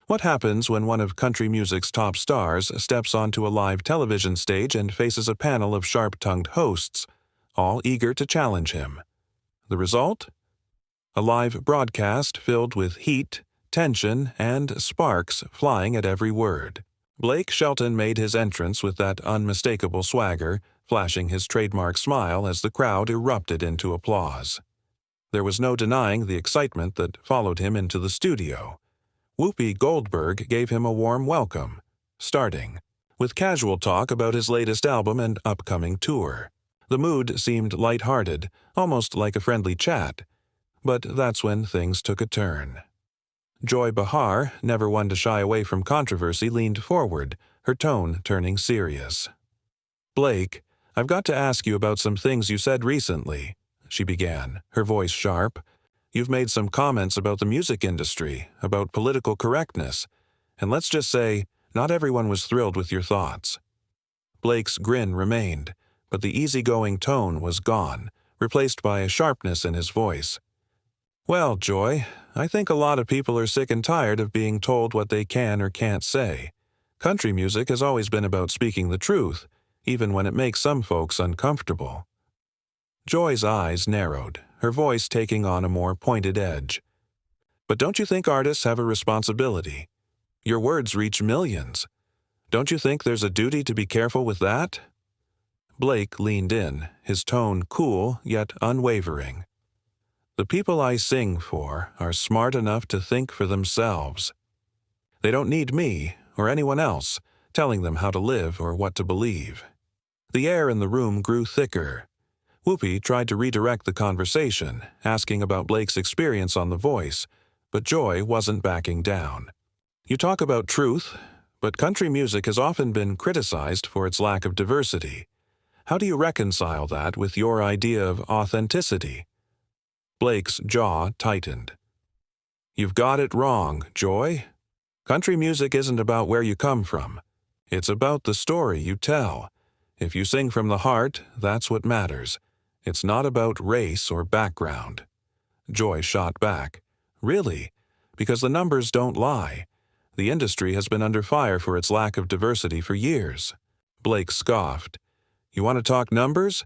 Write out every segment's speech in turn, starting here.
What happens when one of country music's top stars steps onto a live television stage and faces a panel of sharp-tongued hosts, all eager to challenge him? The result? A live broadcast filled with heat, tension, and sparks flying at every word. Blake Shelton made his entrance with that unmistakable swagger, flashing his trademark smile as the crowd erupted into applause. There was no denying the excitement that followed him into the studio. Whoopi Goldberg gave him a warm welcome, starting with casual talk about his latest album and upcoming tour. The mood seemed lighthearted, almost like a friendly chat, but that's when things took a turn. Joy Behar, never one to shy away from controversy, leaned forward, her tone turning serious. "Blake, I've got to ask you about some things you said recently," she began, her voice sharp. "You've made some comments about the music industry, about political correctness, and let's just say, not everyone was thrilled with your thoughts." Blake's grin remained, but the easygoing tone was gone, replaced by a sharpness in his voice. "Well, Joy, I think a lot of people are sick and tired of being told what they can or can't say. Country music has always been about speaking the truth, even when it makes some folks uncomfortable." Joy's eyes narrowed, her voice taking on a more pointed edge. "But don't you think artists have a responsibility? Your words reach millions. Don't you think there's a duty to be careful with that?" Blake leaned in, his tone cool yet unwavering. "The people I sing for are smart enough to think for themselves. They don't need me, or anyone else, telling them how to live or what to believe." The air in the room grew thicker. Whoopi tried to redirect the conversation, asking about Blake's experience on The Voice, but Joy wasn't backing down. "You talk about truth, but country music has often been criticized for its lack of diversity. How do you reconcile that with your idea of authenticity?" Blake's jaw tightened. "You've got it wrong, Joy. Country music isn't about where you come from. It's about the story you tell. If you sing from the heart, that's what matters. It's not about race or background." Joy shot back. "Really? Because the numbers don't lie. The industry has been under fire for its lack of diversity for years." Blake scoffed. "You want to talk numbers?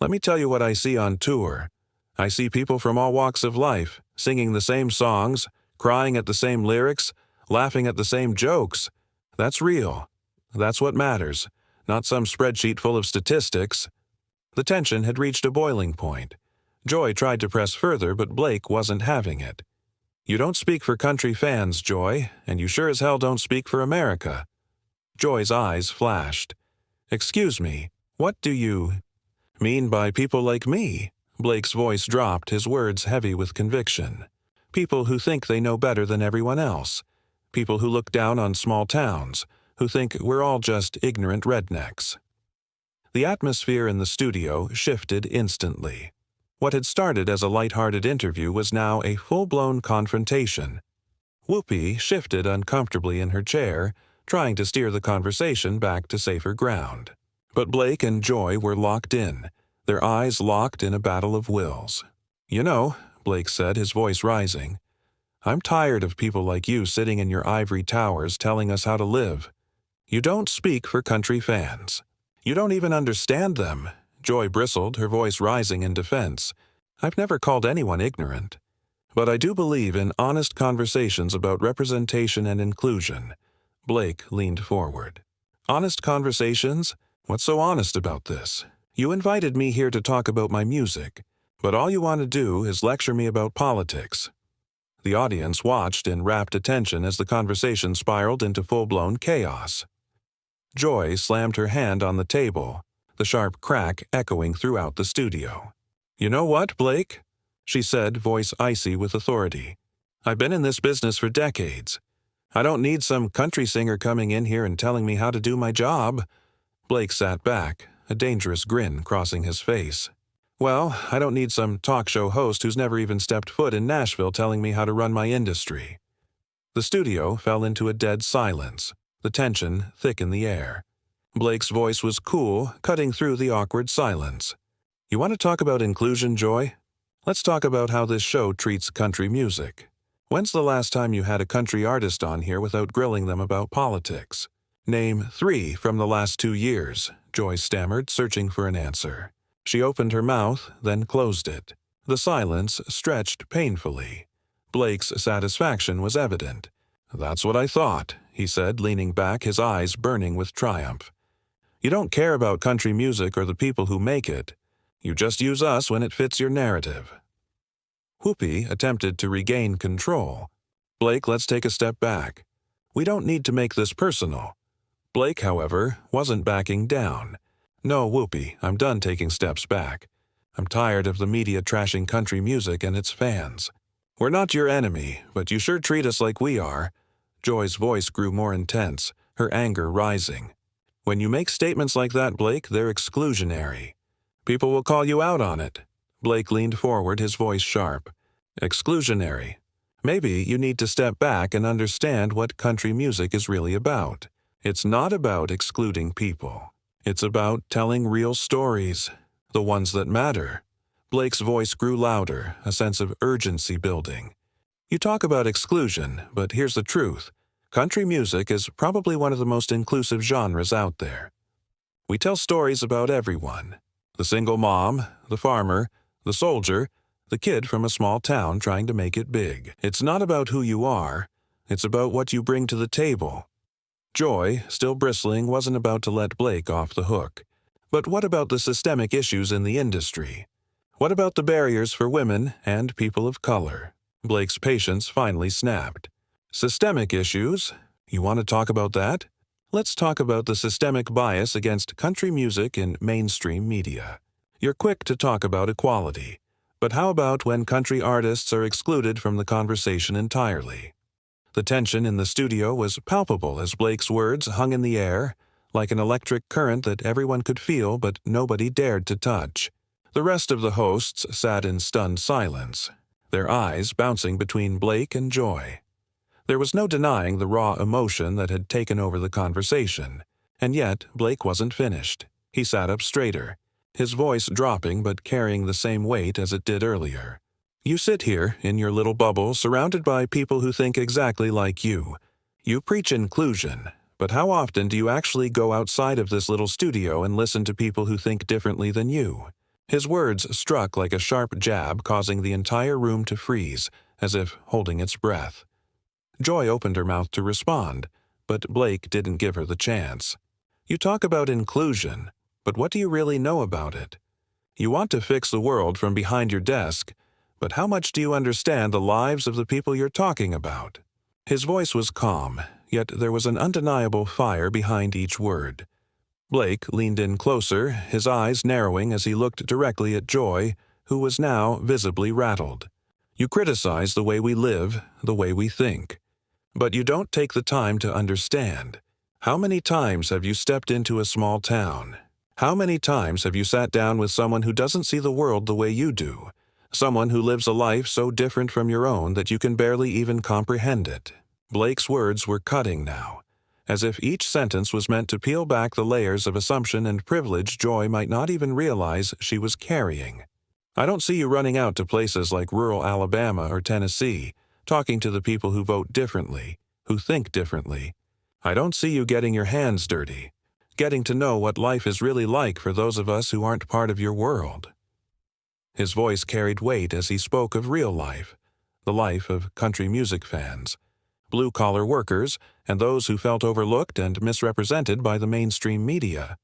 Let me tell you what I see on tour. I see people from all walks of life, singing the same songs, crying at the same lyrics, laughing at the same jokes. That's real. That's what matters, not some spreadsheet full of statistics." The tension had reached a boiling point. Joy tried to press further, but Blake wasn't having it. "You don't speak for country fans, Joy, and you sure as hell don't speak for America." Joy's eyes flashed. "Excuse me, what do you mean by people like me?" Blake's voice dropped, his words heavy with conviction. "People who think they know better than everyone else. People who look down on small towns, who think we're all just ignorant rednecks." The atmosphere in the studio shifted instantly. What had started as a light-hearted interview was now a full-blown confrontation. Whoopi shifted uncomfortably in her chair, trying to steer the conversation back to safer ground. But Blake and Joy were locked in, their eyes locked in a battle of wills. "You know," Blake said, his voice rising, "I'm tired of people like you sitting in your ivory towers telling us how to live. You don't speak for country fans. You don't even understand them." Joy bristled, her voice rising in defense. "I've never called anyone ignorant. But I do believe in honest conversations about representation and inclusion." Blake leaned forward. "Honest conversations? What's so honest about this? You invited me here to talk about my music, but all you want to do is lecture me about politics." The audience watched in rapt attention as the conversation spiraled into full-blown chaos. Joy slammed her hand on the table, the sharp crack echoing throughout the studio. "You know what, Blake?" she said, voice icy with authority. "I've been in this business for decades. I don't need some country singer coming in here and telling me how to do my job." Blake sat back, a dangerous grin crossing his face. "Well, I don't need some talk show host who's never even stepped foot in Nashville telling me how to run my industry." The studio fell into a dead silence, the tension thick in the air. Blake's voice was cool, cutting through the awkward silence. "You want to talk about inclusion, Joy? Let's talk about how this show treats country music. When's the last time you had a country artist on here without grilling them about politics? Name 3 from the last 2 years, Joy stammered, searching for an answer. She opened her mouth, then closed it. The silence stretched painfully. Blake's satisfaction was evident. "That's what I thought," he said, leaning back, his eyes burning with triumph. "You don't care about country music or the people who make it. You just use us when it fits your narrative." Whoopi attempted to regain control. "Blake, let's take a step back. We don't need to make this personal." Blake, however, wasn't backing down. "No, Whoopi, I'm done taking steps back. I'm tired of the media trashing country music and its fans. We're not your enemy, but you sure treat us like we are." Joy's voice grew more intense, her anger rising. "When you make statements like that, Blake, they're exclusionary. People will call you out on it." Blake leaned forward, his voice sharp. "Exclusionary. Maybe you need to step back and understand what country music is really about. It's not about excluding people. It's about telling real stories, the ones that matter." Blake's voice grew louder, a sense of urgency building. "You talk about exclusion, but here's the truth. Country music is probably one of the most inclusive genres out there. We tell stories about everyone. The single mom, the farmer, the soldier, the kid from a small town trying to make it big. It's not about who you are. It's about what you bring to the table." Joy, still bristling, wasn't about to let Blake off the hook. "But what about the systemic issues in the industry? What about the barriers for women and people of color?" Blake's patience finally snapped. "Systemic issues? You want to talk about that? Let's talk about the systemic bias against country music in mainstream media. You're quick to talk about equality, but how about when country artists are excluded from the conversation entirely?" The tension in the studio was palpable as Blake's words hung in the air, like an electric current that everyone could feel but nobody dared to touch. The rest of the hosts sat in stunned silence, their eyes bouncing between Blake and Joy. There was no denying the raw emotion that had taken over the conversation, and yet Blake wasn't finished. He sat up straighter, his voice dropping but carrying the same weight as it did earlier. "You sit here, in your little bubble, surrounded by people who think exactly like you. You preach inclusion, but how often do you actually go outside of this little studio and listen to people who think differently than you?" His words struck like a sharp jab, causing the entire room to freeze, as if holding its breath. Joy opened her mouth to respond, but Blake didn't give her the chance. "You talk about inclusion, but what do you really know about it? You want to fix the world from behind your desk, but how much do you understand the lives of the people you're talking about?" His voice was calm, yet there was an undeniable fire behind each word. Blake leaned in closer, his eyes narrowing as he looked directly at Joy, who was now visibly rattled. "You criticize the way we live, the way we think. But you don't take the time to understand. How many times have you stepped into a small town? How many times have you sat down with someone who doesn't see the world the way you do? Someone who lives a life so different from your own that you can barely even comprehend it?" Blake's words were cutting now, as if each sentence was meant to peel back the layers of assumption and privilege Joy might not even realize she was carrying. "I don't see you running out to places like rural Alabama or Tennessee, talking to the people who vote differently, who think differently. I don't see you getting your hands dirty, getting to know what life is really like for those of us who aren't part of your world." His voice carried weight as he spoke of real life, the life of country music fans, blue-collar workers, and those who felt overlooked and misrepresented by the mainstream media.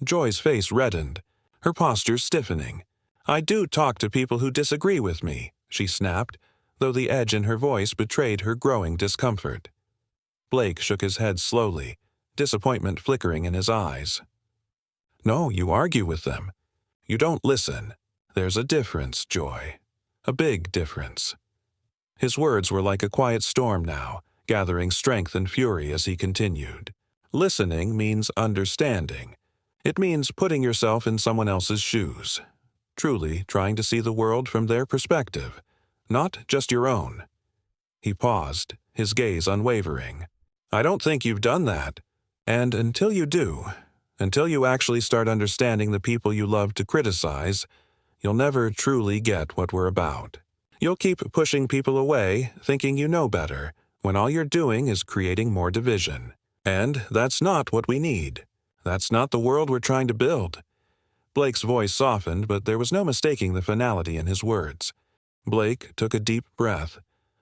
Joy's face reddened, her posture stiffening. "I do talk to people who disagree with me," she snapped, though the edge in her voice betrayed her growing discomfort. Blake shook his head slowly, disappointment flickering in his eyes. "No, you argue with them. You don't listen. There's a difference, Joy. A big difference." His words were like a quiet storm now, gathering strength and fury as he continued. "Listening means understanding. It means putting yourself in someone else's shoes, truly trying to see the world from their perspective, not just your own." He paused, his gaze unwavering. "I don't think you've done that. And until you do, until you actually start understanding the people you love to criticize, you'll never truly get what we're about. You'll keep pushing people away, thinking you know better, when all you're doing is creating more division. And that's not what we need. That's not the world we're trying to build." Blake's voice softened, but there was no mistaking the finality in his words. Blake took a deep breath,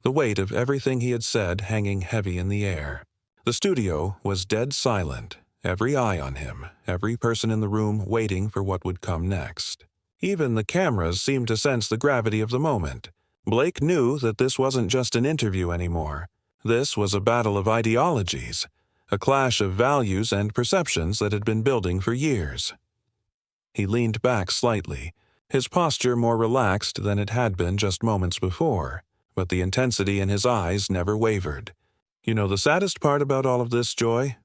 the weight of everything he had said hanging heavy in the air. The studio was dead silent, every eye on him, every person in the room waiting for what would come next. Even the cameras seemed to sense the gravity of the moment. Blake knew that this wasn't just an interview anymore. This was a battle of ideologies, a clash of values and perceptions that had been building for years. He leaned back slightly, his posture more relaxed than it had been just moments before, but the intensity in his eyes never wavered. "You know the saddest part about all of this, Joy?"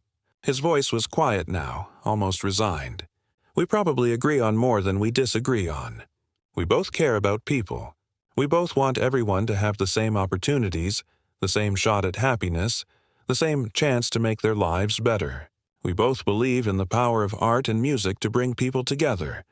His voice was quiet now, almost resigned. "We probably agree on more than we disagree on. We both care about people. We both want everyone to have the same opportunities, the same shot at happiness, the same chance to make their lives better. We both believe in the power of art and music to bring people together."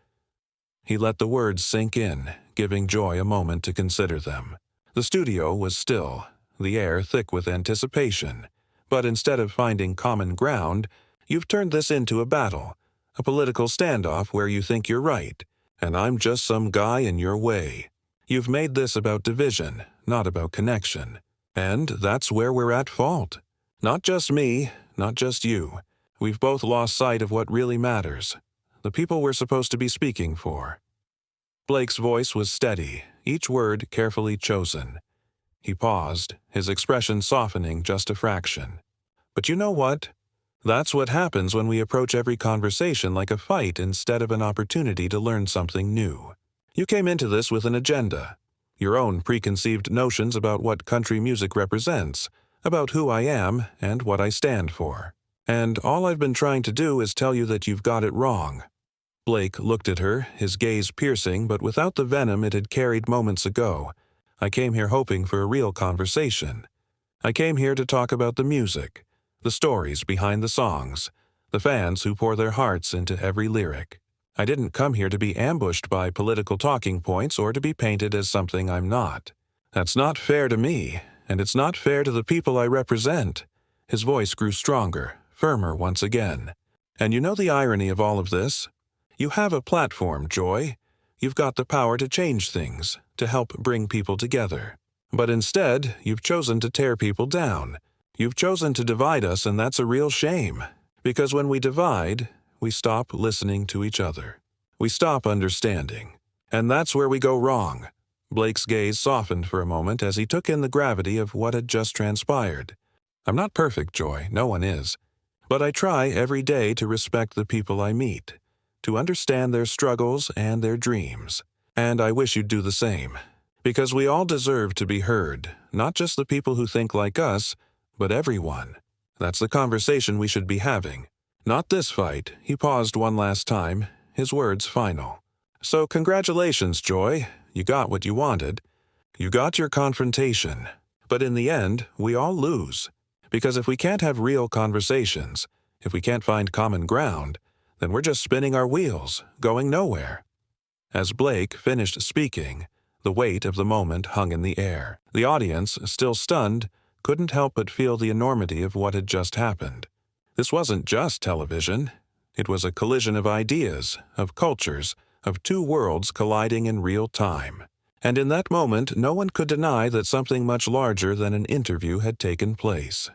He let the words sink in, giving Joy a moment to consider them. The studio was still, the air thick with anticipation. But instead of finding common ground, you've turned this into a battle, a political standoff where you think you're right, and I'm just some guy in your way. You've made this about division, not about connection. And that's where we're at fault. Not just me, not just you. We've both lost sight of what really matters, the people we're supposed to be speaking for. Blake's voice was steady, each word carefully chosen. He paused, his expression softening just a fraction. "But you know what? That's what happens when we approach every conversation like a fight instead of an opportunity to learn something new. You came into this with an agenda, your own preconceived notions about what country music represents, about who I am and what I stand for. And all I've been trying to do is tell you that you've got it wrong." Blake looked at her, his gaze piercing but without the venom it had carried moments ago. "I came here hoping for a real conversation. I came here to talk about the music, the stories behind the songs, the fans who pour their hearts into every lyric. I didn't come here to be ambushed by political talking points or to be painted as something I'm not. That's not fair to me, and it's not fair to the people I represent." His voice grew stronger, firmer once again. "And you know the irony of all of this? You have a platform, Joy. You've got the power to change things, to help bring people together. But instead, you've chosen to tear people down. You've chosen to divide us, and that's a real shame. Because when we divide, we stop listening to each other. We stop understanding. And that's where we go wrong." Blake's gaze softened for a moment as he took in the gravity of what had just transpired. "I'm not perfect, Joy, no one is. But I try every day to respect the people I meet, to understand their struggles and their dreams. And I wish you'd do the same. Because we all deserve to be heard, not just the people who think like us, but everyone. That's the conversation we should be having. Not this fight." He paused one last time, his words final. "So congratulations, Joy. You got what you wanted. You got your confrontation. But in the end, we all lose. Because if we can't have real conversations, if we can't find common ground, then we're just spinning our wheels, going nowhere." As Blake finished speaking, the weight of the moment hung in the air. The audience, still stunned, couldn't help but feel the enormity of what had just happened. This wasn't just television. It was a collision of ideas, of cultures, of two worlds colliding in real time. And in that moment, no one could deny that something much larger than an interview had taken place.